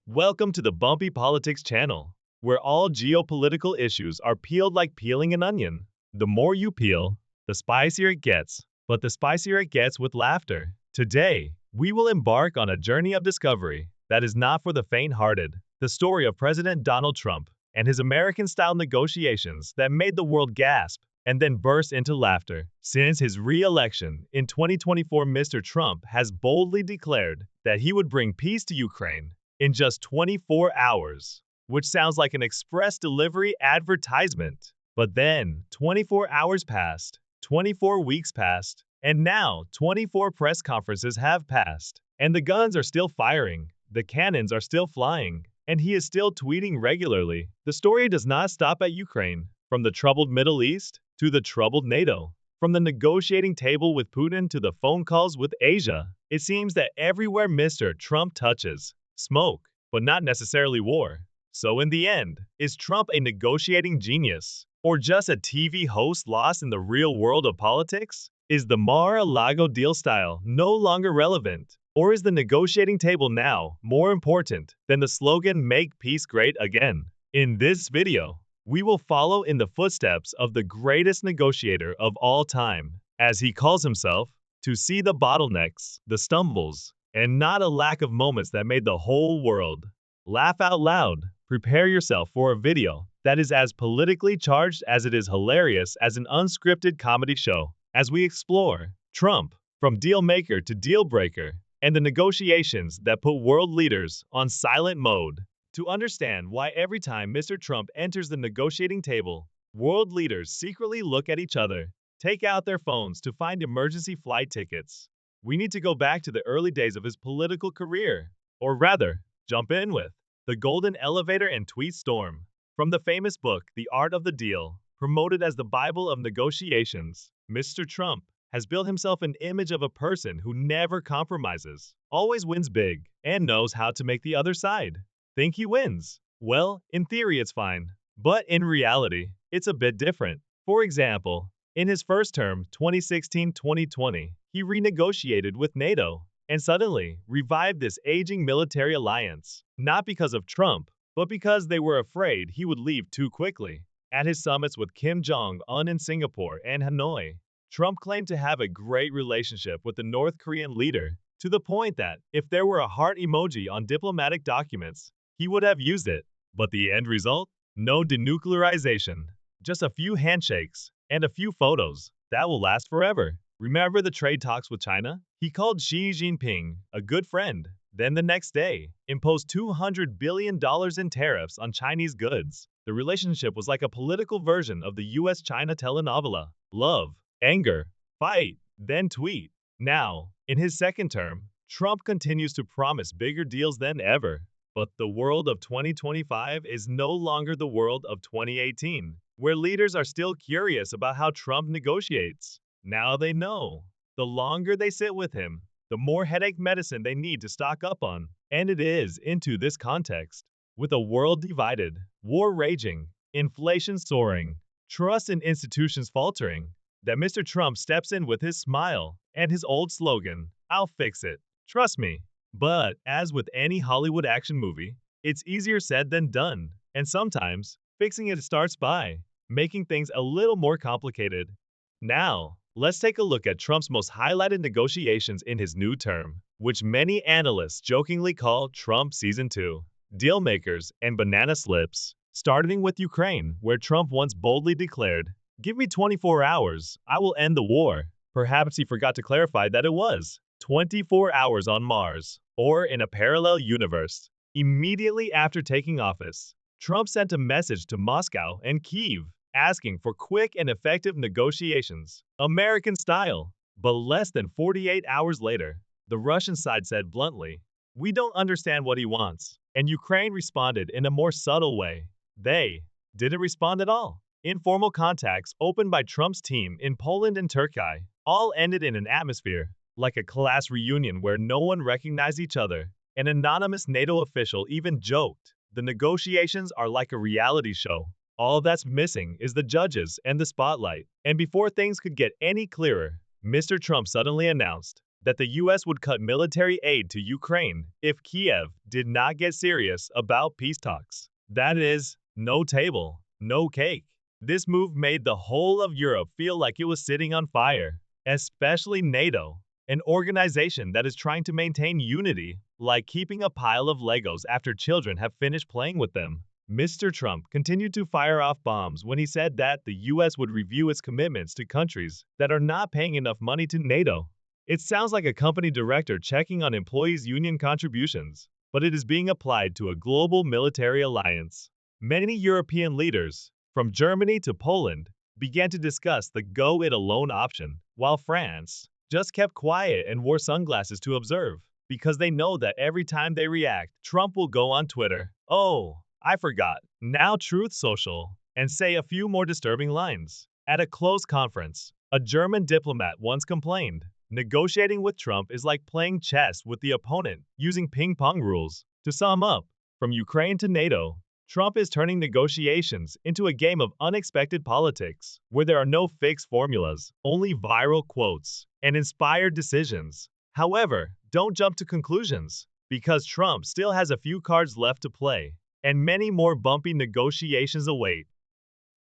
Welcome to the Bumpy Politics channel, where all geopolitical issues are peeled like peeling an onion. The more you peel, the spicier it gets, but the spicier it gets with laughter. Today, we will embark on a journey of discovery that is not for the faint-hearted. The story of President Donald Trump and his American-style negotiations that made the world gasp and then burst into laughter. Since his re-election in 2024, Mr. Trump has boldly declared that he would bring peace to Ukraine in just 24 hours, which sounds like an express delivery advertisement. But then, 24 hours passed, 24 weeks passed, and now 24 press conferences have passed. And the guns are still firing, the cannons are still flying, and he is still tweeting regularly. The story does not stop at Ukraine. From the troubled Middle East to the troubled NATO, from the negotiating table with Putin to the phone calls with Asia, it seems that everywhere Mr. Trump touches, smoke, but not necessarily war. So in the end, is Trump a negotiating genius, or just a TV host lost in the real world of politics? Is the Mar-a-Lago deal style no longer relevant, or is the negotiating table now more important than the slogan "Make Peace Great Again"? In this video, we will follow in the footsteps of the greatest negotiator of all time, as he calls himself, to see the bottlenecks, the stumbles, and not a lack of moments that made the whole world laugh out loud. Prepare yourself for a video that is as politically charged as it is hilarious as an unscripted comedy show, as we explore Trump, from deal maker to deal breaker, and the negotiations that put world leaders on silent mode. To understand why every time Mr. Trump enters the negotiating table, world leaders secretly look at each other, take out their phones to find emergency flight tickets, we need to go back to the early days of his political career, or rather, jump in with the golden elevator and tweet storm. From the famous book, The Art of the Deal, promoted as the Bible of negotiations, Mr. Trump has built himself an image of a person who never compromises, always wins big, and knows how to make the other side think he wins. Well, in theory it's fine, but in reality, it's a bit different. For example, in his first term, 2016-2020, he renegotiated with NATO and suddenly revived this aging military alliance, not because of Trump, but because they were afraid he would leave too quickly. At his summits with Kim Jong-un in Singapore and Hanoi, Trump claimed to have a great relationship with the North Korean leader, to the point that if there were a heart emoji on diplomatic documents, he would have used it. But the end result? No denuclearization. Just a few handshakes and a few photos that will last forever. Remember the trade talks with China? He called Xi Jinping a good friend, then the next day, imposed $200 billion in tariffs on Chinese goods. The relationship was like a political version of the US-China telenovela. Love, anger, fight, then tweet. Now, in his second term, Trump continues to promise bigger deals than ever. But the world of 2025 is no longer the world of 2018, where leaders are still curious about how Trump negotiates. Now they know. The longer they sit with him, the more headache medicine they need to stock up on. And it is into this context, with a world divided, war raging, inflation soaring, trust in institutions faltering, that Mr. Trump steps in with his smile and his old slogan, "I'll fix it. Trust me." But, as with any Hollywood action movie, it's easier said than done, and sometimes, fixing it starts by making things a little more complicated. Now, let's take a look at Trump's most highlighted negotiations in his new term, which many analysts jokingly call Trump Season 2. Deal makers and banana slips, starting with Ukraine, where Trump once boldly declared, "Give me 24 hours, I will end the war." Perhaps he forgot to clarify that it was 24 hours on Mars, or in a parallel universe. Immediately after taking office, Trump sent a message to Moscow and Kyiv, asking for quick and effective negotiations, American style. But less than 48 hours later, the Russian side said bluntly, "We don't understand what he wants." And Ukraine responded in a more subtle way. They didn't respond at all. Informal contacts opened by Trump's team in Poland and Turkey all ended in an atmosphere like a class reunion where no one recognized each other. An anonymous NATO official even joked, "The negotiations are like a reality show. All that's missing is the judges and the spotlight." And before things could get any clearer, Mr. Trump suddenly announced, that the US would cut military aid to Ukraine if Kiev did not get serious about peace talks. That is, no table, no cake. This move made the whole of Europe feel like it was sitting on fire, especially NATO, an organization that is trying to maintain unity, like keeping a pile of Legos after children have finished playing with them. Mr. Trump continued to fire off bombs when he said that the US would review its commitments to countries that are not paying enough money to NATO. It sounds like a company director checking on employees' union contributions, but it is being applied to a global military alliance. Many European leaders, from Germany to Poland, began to discuss the go-it-alone option, while France just kept quiet and wore sunglasses to observe, because they know that every time they react, Trump will go on Twitter, "Oh, I forgot, now Truth Social," and say a few more disturbing lines. At a close conference, a German diplomat once complained, "Negotiating with Trump is like playing chess with the opponent using ping-pong rules." To sum up, from Ukraine to NATO, Trump is turning negotiations into a game of unexpected politics, where there are no fixed formulas, only viral quotes and inspired decisions. However, don't jump to conclusions, because Trump still has a few cards left to play, and many more bumpy negotiations await.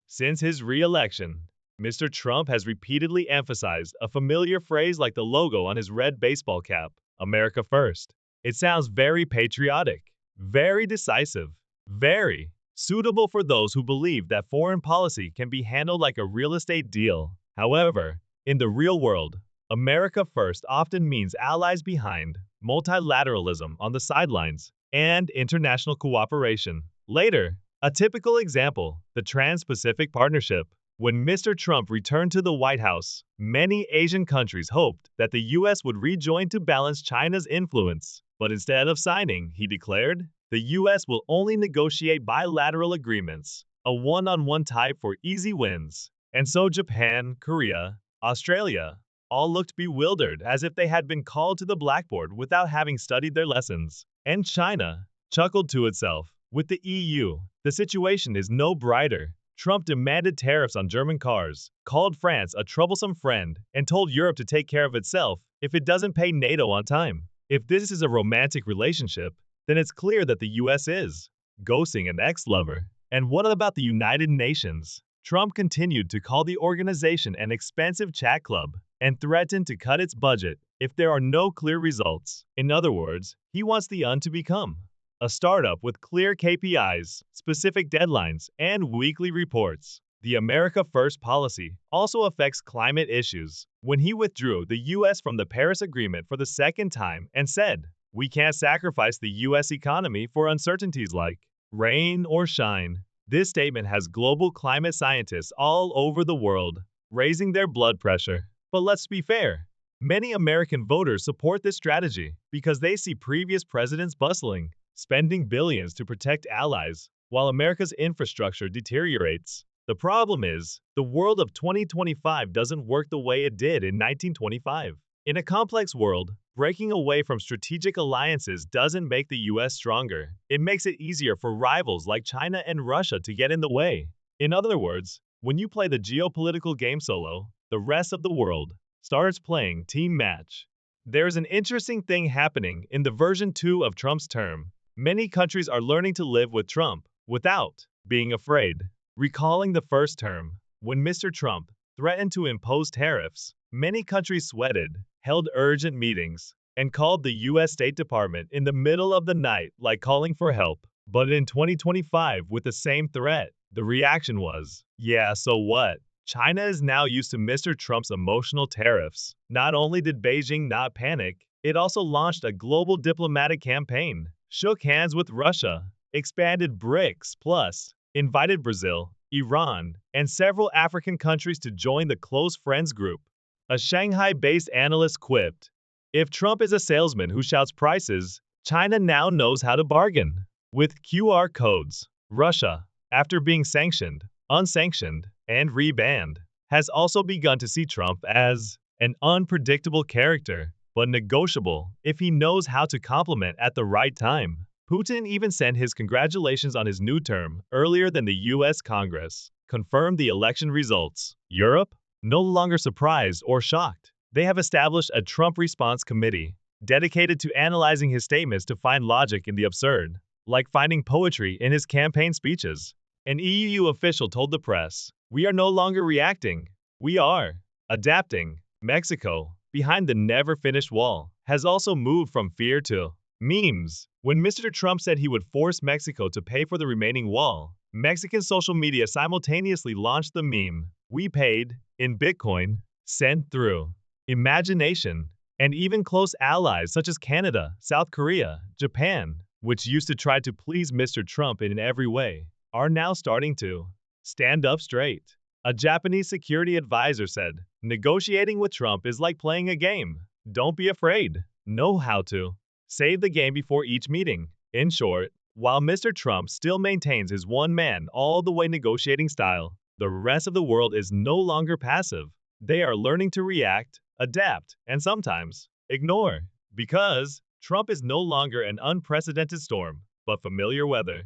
Since his re-election, Mr. Trump has repeatedly emphasized a familiar phrase like the logo on his red baseball cap, "America First." It sounds very patriotic, very decisive, very suitable for those who believe that foreign policy can be handled like a real estate deal. However, in the real world, America First often means allies behind, multilateralism on the sidelines, and international cooperation later. A typical example, the Trans-Pacific Partnership. When Mr. Trump returned to the White House, many Asian countries hoped that the US would rejoin to balance China's influence. But instead of signing, he declared, the US will only negotiate bilateral agreements, a one-on-one type for easy wins. And so Japan, Korea, Australia, all looked bewildered, as if they had been called to the blackboard without having studied their lessons. And China chuckled to itself. With the EU, the situation is no brighter. Trump demanded tariffs on German cars, called France a troublesome friend, and told Europe to take care of itself if it doesn't pay NATO on time. If this is a romantic relationship, then it's clear that the US is ghosting an ex-lover. And what about the United Nations? Trump continued to call the organization an expensive chat club and threatened to cut its budget if there are no clear results. In other words, he wants the UN to become a startup with clear KPIs, specific deadlines, and weekly reports. The America First policy also affects climate issues. When he withdrew the US from the Paris Agreement for the second time and said, "We can't sacrifice the US economy for uncertainties like rain or shine." This statement has global climate scientists all over the world raising their blood pressure. But let's be fair. Many American voters support this strategy because they see previous presidents bustling, spending billions to protect allies, while America's infrastructure deteriorates. The problem is, the world of 2025 doesn't work the way it did in 1925. In a complex world, breaking away from strategic alliances doesn't make the US stronger. It makes it easier for rivals like China and Russia to get in the way. In other words, when you play the geopolitical game solo, the rest of the world starts playing team match. There's an interesting thing happening in the version 2 of Trump's term. Many countries are learning to live with Trump without being afraid. Recalling the first term, when Mr. Trump threatened to impose tariffs, many countries sweated, held urgent meetings, and called the US State Department in the middle of the night like calling for help. But in 2025, with the same threat, the reaction was, "Yeah, so what?" China is now used to Mr. Trump's emotional tariffs. Not only did Beijing not panic, it also launched a global diplomatic campaign, shook hands with Russia, expanded BRICS Plus, invited Brazil, Iran, and several African countries to join the close friends group. A Shanghai-based analyst quipped, "If Trump is a salesman who shouts prices, China now knows how to bargain." With QR codes, Russia, after being sanctioned, unsanctioned, and rebanned, has also begun to see Trump as an unpredictable character, but negotiable if he knows how to compliment at the right time. Putin even sent his congratulations on his new term earlier than the US Congress confirmed the election results. Europe? No longer surprised or shocked. They have established a Trump response committee dedicated to analyzing his statements to find logic in the absurd, like finding poetry in his campaign speeches. An EU official told the press, "We are no longer reacting, we are adapting." Mexico, behind the never-finished wall, has also moved from fear to memes. When Mr. Trump said he would force Mexico to pay for the remaining wall, Mexican social media simultaneously launched the meme, "We paid," in Bitcoin, sent through imagination. And even close allies such as Canada, South Korea, Japan, which used to try to please Mr. Trump in every way, are now starting to stand up straight. A Japanese security advisor said, "Negotiating with Trump is like playing a game. Don't be afraid. Know how to save the game before each meeting." In short, while Mr. Trump still maintains his one-man all-the-way negotiating style, the rest of the world is no longer passive. They are learning to react, adapt, and sometimes ignore. Because Trump is no longer an unprecedented storm, but familiar weather.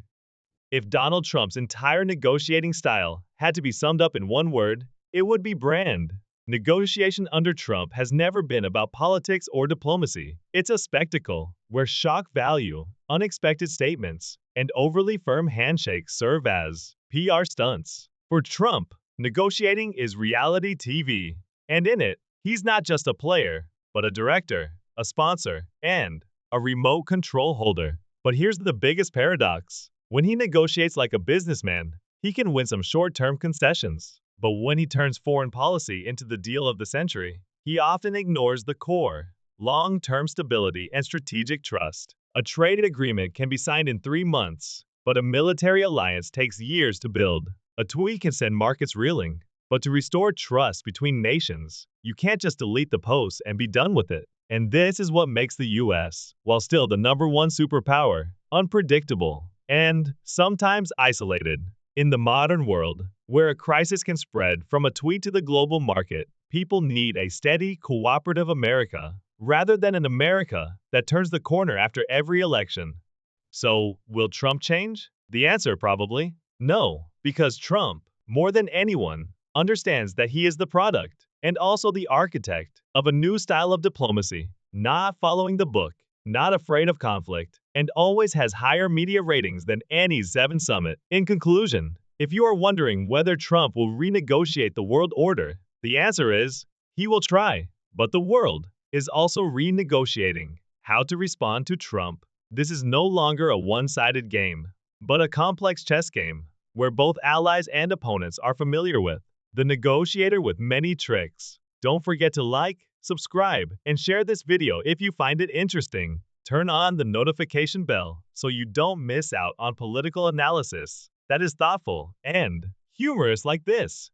If Donald Trump's entire negotiating style had to be summed up in one word, it would be brand. Negotiation under Trump has never been about politics or diplomacy. It's a spectacle where shock value, unexpected statements, and overly firm handshakes serve as PR stunts. For Trump, negotiating is reality TV. And in it, he's not just a player, but a director, a sponsor, and a remote control holder. But here's the biggest paradox. When he negotiates like a businessman, he can win some short-term concessions. But when he turns foreign policy into the deal of the century, he often ignores the core, long-term stability and strategic trust. A trade agreement can be signed in 3 months, but a military alliance takes years to build. A tweet can send markets reeling, but to restore trust between nations, you can't just delete the post and be done with it. And this is what makes the US, while still the #1 superpower, unpredictable and sometimes isolated. In the modern world, where a crisis can spread from a tweet to the global market, people need a steady, cooperative America, rather than an America that turns the corner after every election. So, will Trump change? The answer probably no, because Trump, more than anyone, understands that he is the product and also the architect of a new style of diplomacy, not following the book, not afraid of conflict, and always has higher media ratings than any Seven Summit. In conclusion, if you are wondering whether Trump will renegotiate the world order, the answer is he will try, but the world is also renegotiating how to respond to Trump. This is no longer a one-sided game, but a complex chess game where both allies and opponents are familiar with the negotiator with many tricks. Don't forget to like, subscribe, and share this video if you find it interesting. Turn on the notification bell so you don't miss out on political analysis that is thoughtful and humorous like this.